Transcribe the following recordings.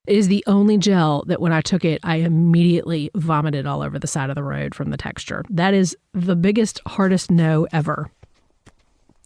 It is the only gel that when I took it, I immediately vomited all over the side of the road from the texture. That is the biggest, hardest no ever.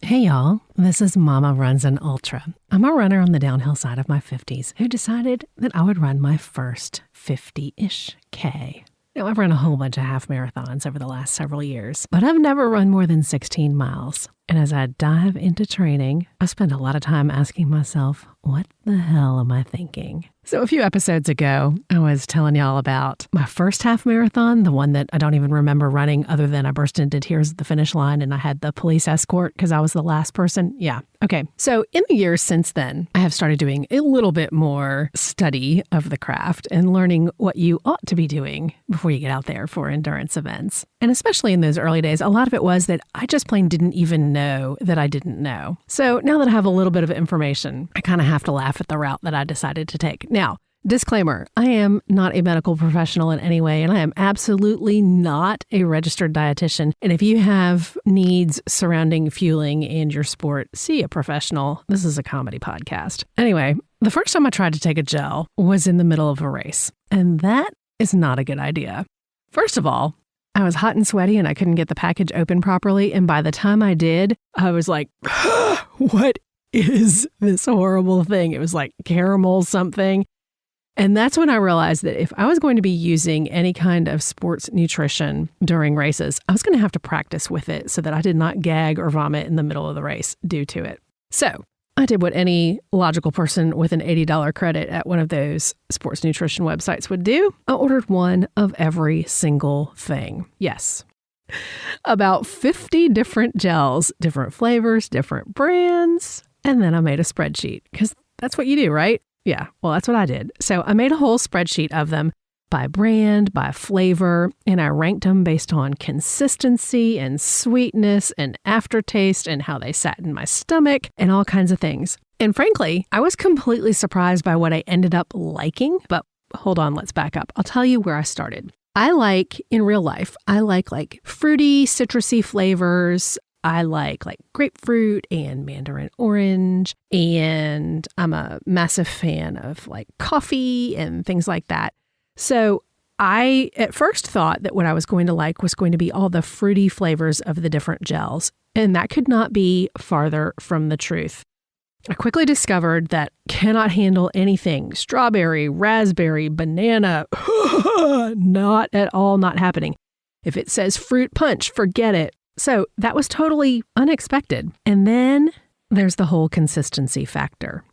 Hey y'all, this is Mama Runs an Ultra. I'm a runner on the downhill side of my 50s who decided that I would run my first 50-ish K. Now, I've run a whole bunch of half marathons over the last several years, but I've never run more than 16 miles. And as I dive into training, I spend a lot of time asking myself, what the hell am I thinking? So a few episodes ago, I was telling y'all about my first half marathon, the one that I don't even remember running other than I burst into tears at the finish line and I had the police escort because I was the last person. Yeah. Okay. So in the years since then, I have started doing a little bit more study of the craft and learning what you ought to be doing before you get out there for endurance events. And especially in those early days, a lot of it was that I just plain didn't even know that I didn't know. So now that I have a little bit of information, I kind of have to laugh at the route that I decided to take. Now, disclaimer, I am not a medical professional in any way, and I am absolutely not a registered dietitian. And if you have needs surrounding fueling and your sport, see a professional. This is a comedy podcast. Anyway, the first time I tried to take a gel was in the middle of a race, and that is not a good idea. First of all, I was hot and sweaty and I couldn't get the package open properly. And by the time I did, I was like, what is this horrible thing? It was like caramel something. And that's when I realized that if I was going to be using any kind of sports nutrition during races, I was going to have to practice with it so that I did not gag or vomit in the middle of the race due to it. So I did what any logical person with an $80 credit at one of those sports nutrition websites would do. I ordered one of every single thing. Yes. About 50 different gels, different flavors, different brands. And then I made a spreadsheet because that's what you do, right? Yeah, well, that's what I did. So I made a whole spreadsheet of them by brand, by flavor, and I ranked them based on consistency and sweetness and aftertaste and how they sat in my stomach and all kinds of things. And frankly, I was completely surprised by what I ended up liking. But hold on, let's back up. I'll tell you where I started. In real life, I like fruity, citrusy flavors. I like grapefruit and mandarin orange, and I'm a massive fan of like coffee and things like that. So I at first thought that what I was going to like was going to be all the fruity flavors of the different gels, and that could not be farther from the truth. I quickly discovered that cannot handle anything strawberry, raspberry, banana, not at all, not happening. If it says fruit punch, forget it. So that was totally unexpected. And then there's the whole consistency factor.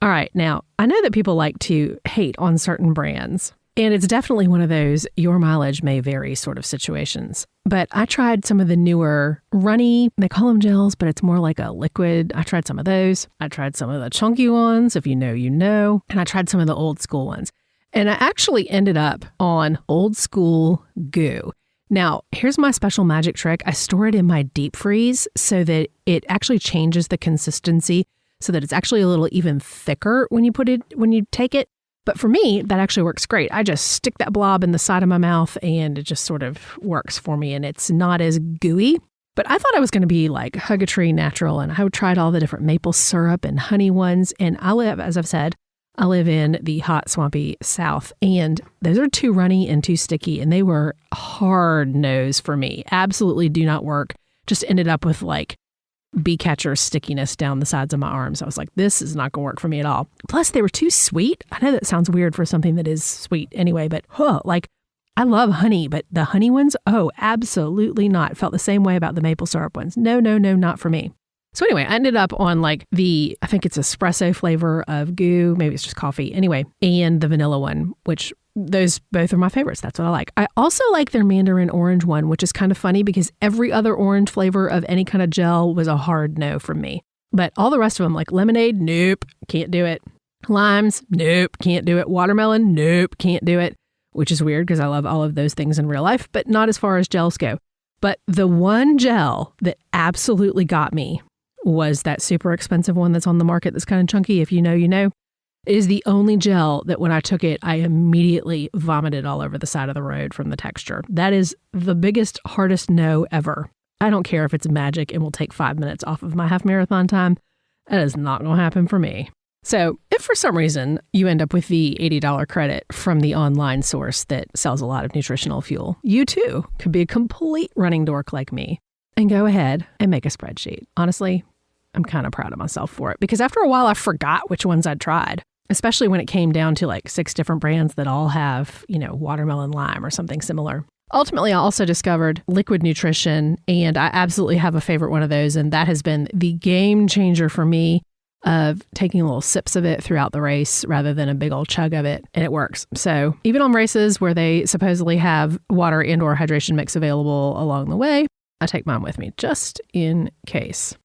All right, now I know that people like to hate on certain brands, and it's definitely one of those your mileage may vary sort of situations. But I tried some of the newer runny, they call them gels, but it's more like a liquid. I tried some of those. I tried some of the chunky ones, if you know, you know. And I tried some of the old school ones. And I actually ended up on old school goo. Now, here's my special magic trick. I store it in my deep freeze so that it actually changes the consistency so that it's actually a little even thicker when you take it. But for me, that actually works great. I just stick that blob in the side of my mouth and it just sort of works for me and it's not as gooey. But I thought I was going to be like Hug-a-Tree natural, and I tried all the different maple syrup and honey ones. And as I've said, I live in the hot, swampy South, and those are too runny and too sticky, and they were hard nose for me. Absolutely do not work. Just ended up with like bee catcher stickiness down the sides of my arms. I was like, this is not going to work for me at all. Plus, they were too sweet. I know that sounds weird for something that is sweet anyway, but I love honey, but the honey ones, oh, absolutely not. Felt the same way about the maple syrup ones. No, not for me. So anyway, I ended up on I think it's espresso flavor of goo. Maybe it's just coffee. Anyway, and the vanilla one, which those both are my favorites. That's what I like. I also like their mandarin orange one, which is kind of funny because every other orange flavor of any kind of gel was a hard no from me. But all the rest of them, like lemonade, nope, can't do it. Limes, nope, can't do it. Watermelon, nope, can't do it. Which is weird because I love all of those things in real life, but not as far as gels go. But the one gel that absolutely got me was that super expensive one that's on the market that's kind of chunky. If you know, you know. It is the only gel that when I took it, I immediately vomited all over the side of the road from the texture. That is the biggest, hardest no ever. I don't care if it's magic and will take 5 minutes off of my half marathon time. That is not going to happen for me. So if for some reason you end up with the $80 credit from the online source that sells a lot of nutritional fuel, you too could be a complete running dork like me and go ahead and make a spreadsheet. Honestly, I'm kind of proud of myself for it because after a while I forgot which ones I'd tried, especially when it came down to like 6 different brands that all have, watermelon lime or something similar. Ultimately, I also discovered liquid nutrition, and I absolutely have a favorite one of those, and that has been the game changer for me of taking little sips of it throughout the race rather than a big old chug of it, and it works. So even on races where they supposedly have water and/or hydration mix available along the way, I take mine with me just in case.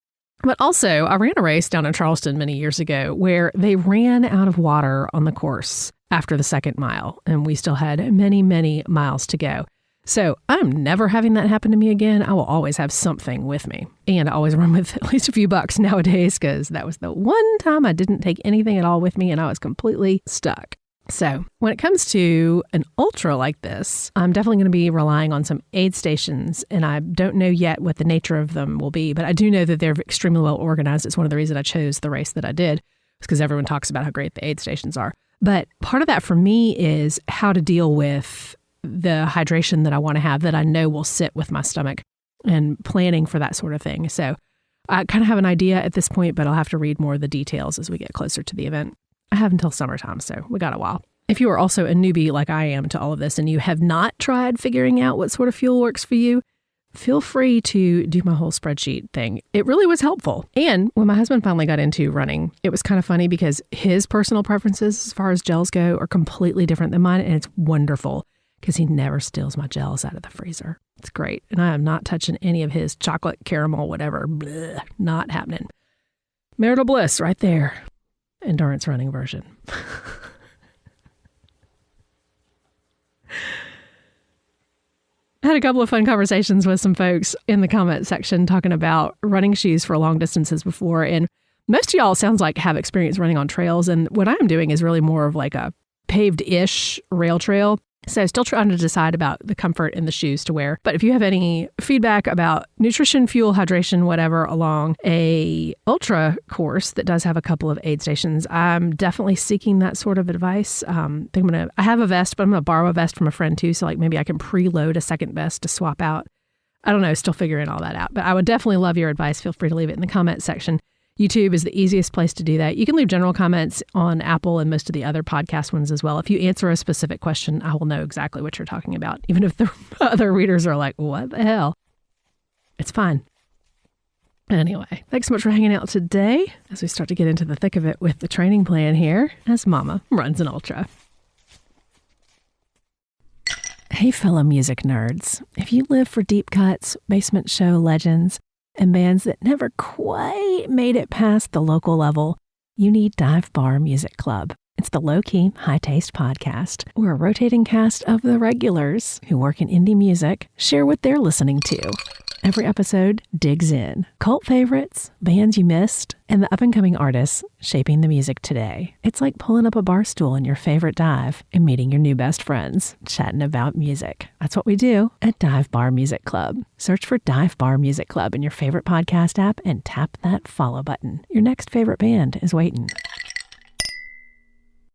But also, I ran a race down in Charleston many years ago where they ran out of water on the course after the second mile, and we still had many, many miles to go. So I'm never having that happen to me again. I will always have something with me. And I always run with at least a few bucks nowadays because that was the one time I didn't take anything at all with me and I was completely stuck. So when it comes to an ultra like this, I'm definitely going to be relying on some aid stations, and I don't know yet what the nature of them will be, but I do know that they're extremely well organized. It's one of the reasons I chose the race that I did, because everyone talks about how great the aid stations are. But part of that for me is how to deal with the hydration that I want to have that I know will sit with my stomach and planning for that sort of thing. So I kind of have an idea at this point, but I'll have to read more of the details as we get closer to the event. I have until summertime, so we got a while. If you are also a newbie like I am to all of this and you have not tried figuring out what sort of fuel works for you, feel free to do my whole spreadsheet thing. It really was helpful. And when my husband finally got into running, it was kind of funny because his personal preferences as far as gels go are completely different than mine, and it's wonderful because he never steals my gels out of the freezer. It's great. And I am not touching any of his chocolate, caramel, whatever. Blech, not happening. Marital bliss right there. Endurance running version. I had a couple of fun conversations with some folks in the comment section talking about running shoes for long distances before. And most of y'all sounds like have experience running on trails. And what I'm doing is really more of like a paved-ish rail trail. So still trying to decide about the comfort in the shoes to wear. But if you have any feedback about nutrition, fuel, hydration, whatever, along a ultra course that does have a couple of aid stations, I'm definitely seeking that sort of advice. I have a vest, but I'm going to borrow a vest from a friend too. So like maybe I can preload a second vest to swap out. I don't know, still figuring all that out. But I would definitely love your advice. Feel free to leave it in the comment section. YouTube is the easiest place to do that. You can leave general comments on Apple and most of the other podcast ones as well. If you answer a specific question, I will know exactly what you're talking about, even if the other readers are like, what the hell? It's fine. Anyway, thanks so much for hanging out today as we start to get into the thick of it with the training plan here as Mama runs an ultra. Hey, fellow music nerds. If you live for deep cuts, basement show legends, and bands that never quite made it past the local level, you need Dive Bar Music Club. It's the low-key, high-taste podcast where a rotating cast of the regulars who work in indie music share what they're listening to. Every episode digs in. Cult favorites, bands you missed, and the up-and-coming artists shaping the music today. It's like pulling up a bar stool in your favorite dive and meeting your new best friends, chatting about music. That's what we do at Dive Bar Music Club. Search for Dive Bar Music Club in your favorite podcast app and tap that follow button. Your next favorite band is waiting.